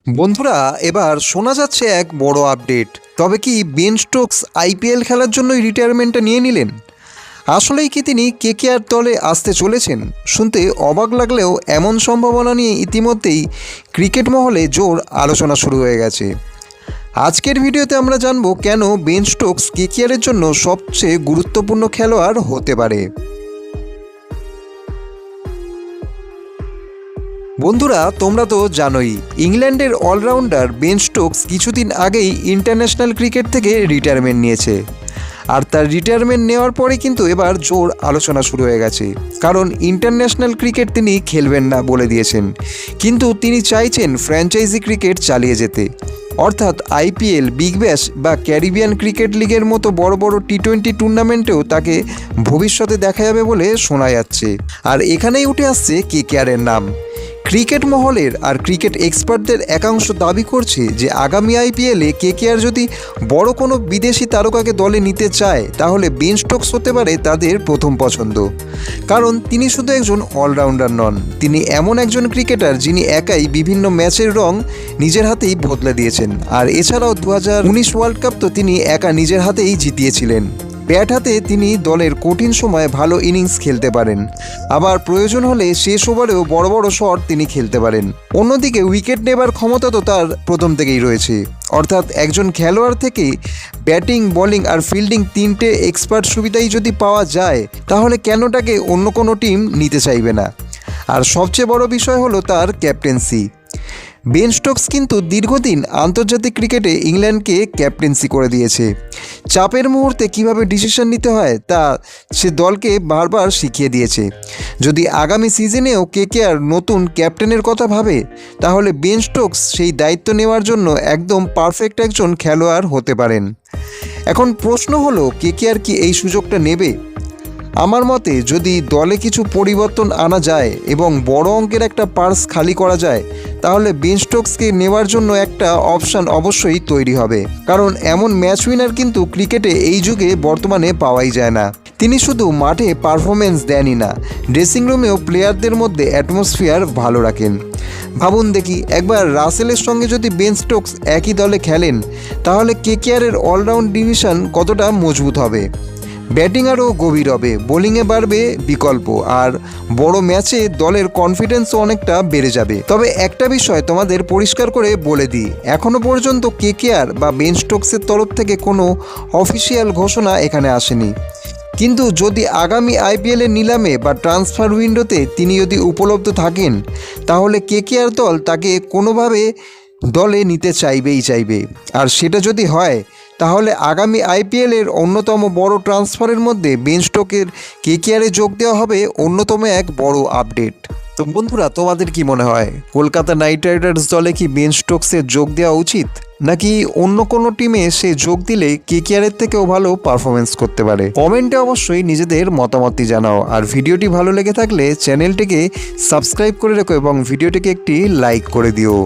বন্ধুরা, এবার শোনা যাচ্ছে এক বড় আপডেট। তবে কি বেন স্টোকস আইপিএল খেলার জন্যই রিটায়ারমেন্টটা নিয়ে নিলেন? আসলেই কি তিনি কেকেআর দলে আসতে চলেছেন? শুনতে অবাক লাগলেও এমন সম্ভাবনা নিয়ে ইতিমধ্যেই ক্রিকেট মহলে জোর আলোচনা শুরু হয়ে গেছে। আজকের ভিডিওতে আমরা জানব কেন বেন স্টোকস কেকেআরের জন্য সবচেয়ে গুরুত্বপূর্ণ খেলোয়াড় হতে পারে। বন্ধুরা, তোমরা তো জানোই ইংল্যান্ডের অলরাউন্ডার বেন স্টোকস কিছুদিন আগেই ইন্টারন্যাশনাল ক্রিকেট থেকে রিটায়ারমেন্ট নিয়েছে। আর তার রিটায়ারমেন্ট নেওয়ার পরে কিন্তু এবার জোর আলোচনা শুরু হয়ে গেছে, কারণ ইন্টারন্যাশনাল ক্রিকেট তিনি খেলবেন না বলে দিয়েছেন। কিন্তু তিনি চাইছেন ফ্র্যাঞ্চাইজি ক্রিকেট চালিয়ে যেতে, অর্থাৎ আইপিএল, বিগ ব্যাশ বা ক্যারিবিয়ান ক্রিকেট লিগের মতো বড় বড় টি-20 টুর্নামেন্টেও তাকে ভবিষ্যতে দেখা যাবে বলে শোনা যাচ্ছে। আর এখানেই উঠে আসছে কেকেআরের নাম। ক্রিকেট মহলের আর ক্রিকেট এক্সপার্টদের একাংশ দাবি করছে যে আগামী আইপিএলে কেকেআর যদি বড় কোনো বিদেশি তারকাকে দলে নিতে চায়, তাহলে বেন স্টোকস হতে পারে তাদের প্রথম পছন্দ। কারণ তিনি শুধু একজন অলরাউন্ডার নন, তিনি এমন একজন ক্রিকেটার যিনি একাই বিভিন্ন ম্যাচের রং নিজের হাতেই বদলে দিয়েছেন। আর এছাড়াও 2019 ওয়ার্ল্ড কাপ তো তিনি একা নিজের হাতেই জিতিয়েছিলেন। ব্যাট হাতে তিনি দলের কঠিন সময়ে ভালো ইনিংস খেলতে পারেন, আবার প্রয়োজন হলে শেষ ওভারেও বড় বড় শট তিনি খেলতে পারেন। অন্যদিকে উইকেট নেবার ক্ষমতা তো তার প্রথম থেকেই রয়েছে। অর্থাৎ একজন খেলোয়াড় থেকে ব্যাটিং, বোলিং আর ফিল্ডিং তিনটে এক্সপার্ট সুবিধাই যদি পাওয়া যায়, তাহলে কেন তাকে অন্য কোনো টিম নিতে চাইবে না। আর সবচেয়ে বড় বিষয় হলো তার ক্যাপ্টেন্সি। বেন স্টোকস কিন্তু দীর্ঘদিন আন্তর্জাতিক ক্রিকেটে ইংল্যান্ডকে ক্যাপ্টেন্সি করে দিয়েছে। চাপের মুহূর্তে কিভাবে ডিসিশন নিতে হয় তা সে দলকে বারবার শিখিয়ে দিয়েছে। যদি আগামী সিজনেও কেকেআর নতুন ক্যাপ্টেনের কথা ভাবে, তাহলে বেন স্টোকস সেই দায়িত্ব নেওয়ার জন্য একদম পারফেক্ট একজন খেলোয়াড় হতে পারেন। এখন প্রশ্ন হলো, কেকেআর কি এই সুযোগটা নেবে? আমার মতে যদি দলে কিছু পরিবর্তন আনা যায় এবং বড় অঙ্কের একটা পার্স খালি করা যায়, তাহলে বেন স্টোকসকে নেওয়ার জন্য একটা অপশান অবশ্যই তৈরি হবে। কারণ এমন ম্যাচ উইনার কিন্তু ক্রিকেটে এই যুগে বর্তমানে পাওয়াই যায় না। তিনি শুধু মাঠে পারফরমেন্স দেনই না, ড্রেসিং রুমেও প্লেয়ারদের মধ্যে অ্যাটমসফিয়ার ভালো রাখেন। ভাবুন দেখি, একবার রাসেলের সঙ্গে যদি বেন স্টোকস একই দলে খেলেন, তাহলে কেকেআরের অলরাউন্ড ডিভিশন কতটা মজবুত হবে। ব্যাটিং আরও গভীর হবে, বোলিংয়ে বাড়বে বিকল্প, আর বড় ম্যাচে দলের কনফিডেন্সও অনেকটা বেড়ে যাবে। তবে একটা বিষয় তোমাদের পরিষ্কার করে বলে দিই, এখনও পর্যন্ত কেকেআর বা বেন স্টোকসের তরফ থেকে কোনো অফিসিয়াল ঘোষণা এখানে আসেনি। কিন্তু যদি আগামী আইপিএলের নিলামে বা ট্রান্সফার উইন্ডোতে তিনি যদি উপলব্ধ থাকেন, তাহলে কেকেআর দল তাকে কোনোভাবে দলে নিতে চাইবে। আর সেটা যদি হয়, তাহলে আগামী আইপিএলের অন্যতম বড় ট্রান্সফারের মধ্যে বেন স্টোকের কেকেআরে যোগ দেওয়া হবে অন্যতম এক বড় আপডেট। তো বন্ধুরা, তোমাদের কি মনে হয়, কলকাতা নাইট রাইডার্স দলে কি বেন স্টোকসের যোগ দেওয়া উচিত, নাকি অন্য কোনো টিমে সে যোগ দিলে কেকেআরের থেকেও ভালো পারফরমেন্স করতে পারে? কমেন্টে অবশ্যই নিজেদের মতামতটি জানাও। আর ভিডিওটি ভালো লেগে থাকলে চ্যানেলটিকে সাবস্ক্রাইব করে রেখো এবং ভিডিওটিকে একটি লাইক করে দিও।